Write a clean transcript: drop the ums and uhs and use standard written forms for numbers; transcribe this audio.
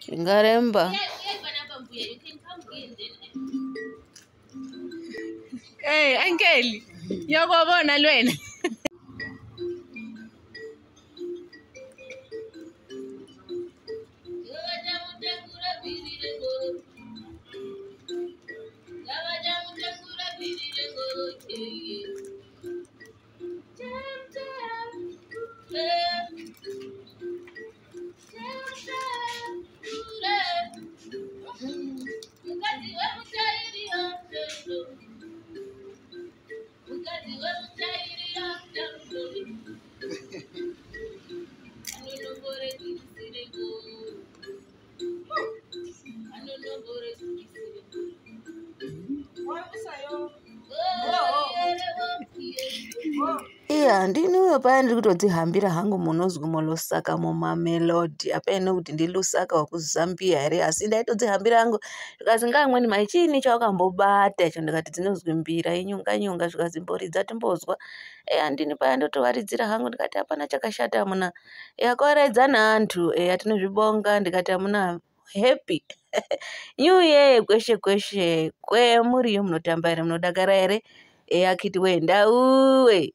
Chingaremba. Hey, Uncle, yakubona lwena. Iya, ndiniwo paya ndiri kutodzihambira hangu munozwi mulusaka mumamelodi apene kuti ndilusaka wakuzambia here asi ndaitodzihambira hangu zvikazi ngeamweni mai chiinyi chawakambobata icho ndikati dzinozwi mbira inyunga zvikazi imboridza timbozwa eya ndini paya ndotovaridzira hangu ndikati hapana chakashata amuna eya koredza neantu eya tinozvibonga ndikati amuna happy new year kweshe kweshe kwemuriyo munotamba here munodakara here eya akiti wee ndauwe